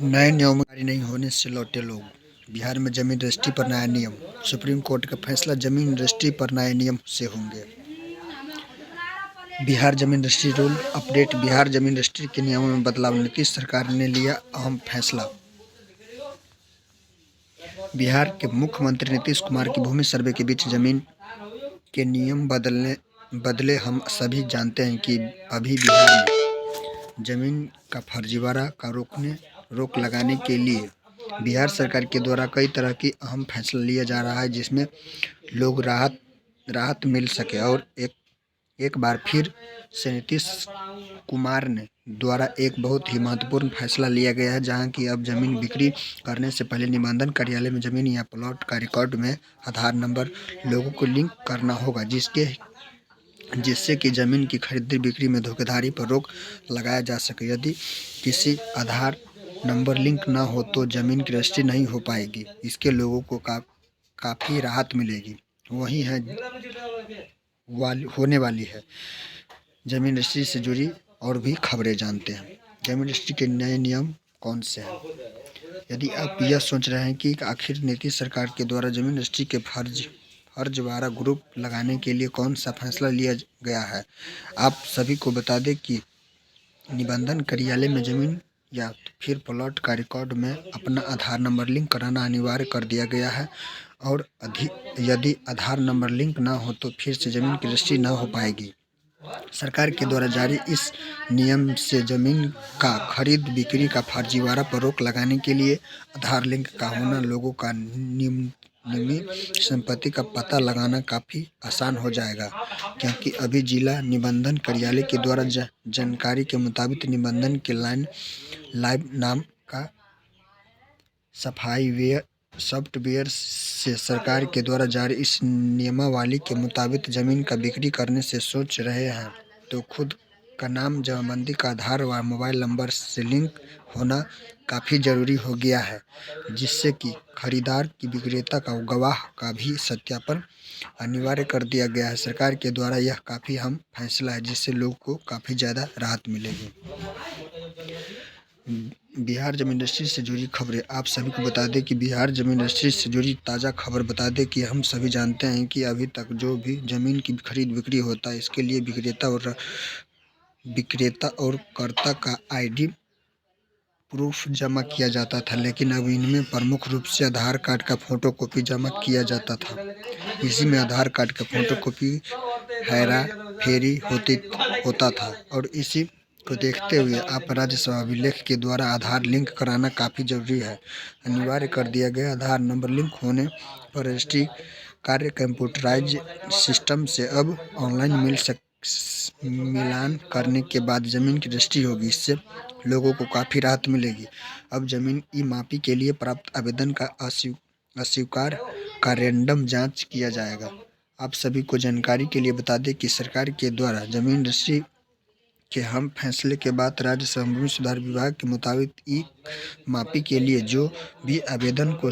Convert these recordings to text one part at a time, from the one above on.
नए नियम जारी नहीं होने से लौटे लोग। बिहार में जमीन रजिस्ट्री पर नया नियम। सुप्रीम कोर्ट का फैसला, जमीन रजिस्ट्री पर नए नियम से होंगे। बिहार जमीन रजिस्ट्री रूल अपडेट। बिहार जमीन रजिस्ट्री के नियमों में बदलाव, नीतीश सरकार ने लिया अहम फैसला। बिहार के मुख्यमंत्री नीतीश कुमार की भूमि सर्वे के बीच जमीन के नियम बदले। हम सभी जानते हैं कि अभी बिहार में जमीन का फर्जीवाड़ा का रोक लगाने के लिए बिहार सरकार के द्वारा कई तरह की अहम फैसला लिया जा रहा है, जिसमें लोग राहत मिल सके। और एक बार फिर से नीतीश कुमार ने द्वारा एक बहुत ही महत्वपूर्ण फैसला लिया गया है, जहां की अब जमीन बिक्री करने से पहले निबंधन कार्यालय में जमीन या प्लॉट का रिकॉर्ड में आधार नंबर लोगों को लिंक करना होगा, जिससे कि जमीन की खरीदी बिक्री में धोखाधड़ी पर रोक लगाया जा सके। यदि किसी आधार नंबर लिंक ना हो तो जमीन की रजिस्ट्री नहीं हो पाएगी। इसके लोगों को काफ़ी राहत मिलेगी। वही है होने वाली है। जमीन रजिस्ट्री से जुड़ी और भी खबरें जानते हैं। जमीन रजिस्ट्री के नए नियम कौन से हैं? यदि आप यह सोच रहे हैं कि आखिर नीतीश सरकार के द्वारा जमीन रजिस्ट्री के फर्जीवाड़ा ग्रुप लगाने के लिए कौन सा फैसला लिया गया है, आप सभी को बता दें कि निबंधन कार्यालय में जमीन या फिर प्लॉट का रिकॉर्ड में अपना आधार नंबर लिंक कराना अनिवार्य कर दिया गया है। और यदि आधार नंबर लिंक ना हो तो फिर से जमीन की रजिस्ट्री ना हो पाएगी। सरकार के द्वारा जारी इस नियम से जमीन का खरीद बिक्री का फर्जीवाड़ा पर रोक लगाने के लिए आधार लिंक का होना, लोगों का निम्न संपत्ति का पता लगाना काफ़ी आसान हो जाएगा। क्योंकि अभी जिला निबंधन कार्यालय के द्वारा जानकारी के मुताबिक निबंधन के लाइव नाम का सॉफ्टवेयर से सरकार के द्वारा जारी इस नियमावली के मुताबिक जमीन का बिक्री करने से सोच रहे हैं तो खुद का नाम जमाबंदी का आधार व मोबाइल नंबर से लिंक होना काफ़ी ज़रूरी हो गया है, जिससे कि खरीदार की विक्रेता का गवाह का भी सत्यापन अनिवार्य कर दिया गया है। सरकार के द्वारा यह काफ़ी अहम फैसला है, जिससे लोग को काफ़ी ज़्यादा राहत मिलेगी। बिहार जमीन रजिस्ट्री से जुड़ी खबरें आप सभी को बता दें कि बिहार जमीन रजिस्ट्री से जुड़ी ताज़ा खबर बता दें कि हम सभी जानते हैं कि अभी तक जो भी ज़मीन की खरीद बिक्री होता है, इसके लिए विक्रेता और कर्ता का आईडी प्रूफ जमा किया जाता था, लेकिन अब इनमें प्रमुख रूप से आधार कार्ड का फोटोकॉपी जमा किया जाता था। इसी में आधार कार्ड का फोटोकॉपी हेरा फेरी होता था। और इसी को देखते हुए आप राज्यसभा अभिलेख के द्वारा आधार लिंक कराना काफ़ी जरूरी है, अनिवार्य कर दिया गया। आधार नंबर लिंक होने पर रजिस्ट्री कार्य कंप्यूटराइज सिस्टम से अब ऑनलाइन मिलान करने के बाद जमीन की रजिस्ट्री होगी। इससे लोगों को काफ़ी राहत मिलेगी। अब जमीन ई मापी के लिए प्राप्त आवेदन का अस्वीकार का रैंडम जांच किया जाएगा। आप सभी को जानकारी के लिए बता दें कि सरकार के द्वारा जमीन रजिस्ट्री के हम फैसले के बाद राज्य भूमि सुधार विभाग के मुताबिक ई मापी के लिए जो भी आवेदन को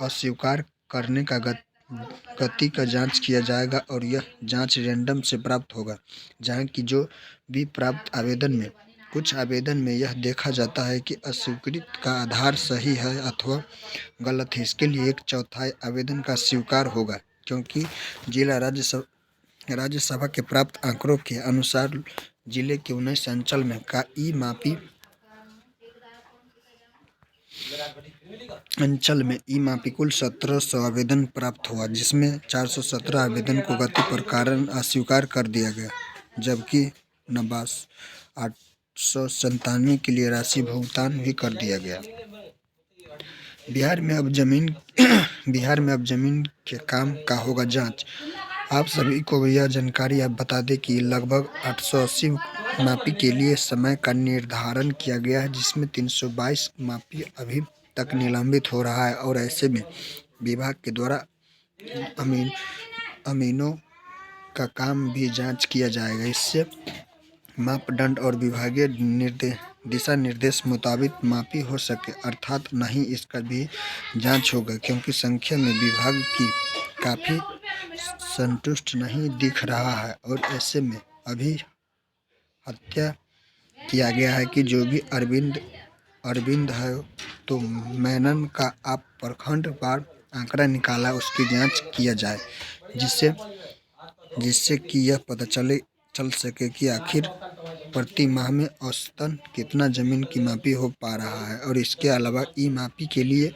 अस्वीकार करने का गति का जांच किया जाएगा और यह जांच रैंडम से प्राप्त होगा, जहां की जो भी प्राप्त आवेदन में कुछ आवेदन में यह देखा जाता है कि अस्वीकृत का आधार सही है अथवा गलत है। इसके लिए 1/4 आवेदन का स्वीकार होगा, क्योंकि जिला राज्यसभा के प्राप्त आंकड़ों के अनुसार जिले के 19 अंचल में का ई मापी कुल 1700 आवेदन प्राप्त हुआ, जिसमें 417 आवेदन को गति पर कारण अस्वीकार कर दिया गया, जबकि 897 के लिए राशि भुगतान भी कर दिया गया। बिहार में अब जमीन के काम का होगा जांच। आप सभी को यह जानकारी आप बता दें कि लगभग 880 मापी के लिए समय का निर्धारण किया गया है, जिसमें 322 मापी अभी तक निलंबित हो रहा है। और ऐसे में विभाग के द्वारा अमीनों का काम भी जांच किया जाएगा। इससे मापदंड और विभागीय दिशा निर्देश मुताबिक मापी हो सके, अर्थात नहीं इसका भी जांच होगा, क्योंकि संख्या में विभाग की काफ़ी संतुष्ट नहीं दिख रहा है। और ऐसे में अभी हत्या किया गया है कि जो भी अरविंद अरविंद है तो मेनन का आप प्रखंड वार आंकड़ा निकाला, उसकी जांच किया जाए, जिससे जिससे कि यह पता चल सके कि आखिर प्रति माह में औसतन कितना जमीन की मापी हो पा रहा है। और इसके अलावा ई मापी के लिए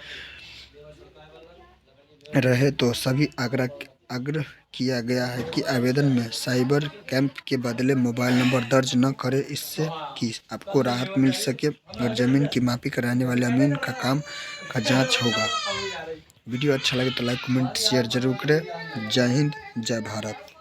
रहे तो सभी आग्रह किया गया है कि आवेदन में साइबर कैंप के बदले मोबाइल नंबर दर्ज न करें, इससे कि आपको राहत मिल सके और ज़मीन की मापी कराने वाले अमीन का काम का जांच होगा। वीडियो अच्छा लगे तो लाइक कमेंट शेयर जरूर करें। जय हिंद, जय भारत।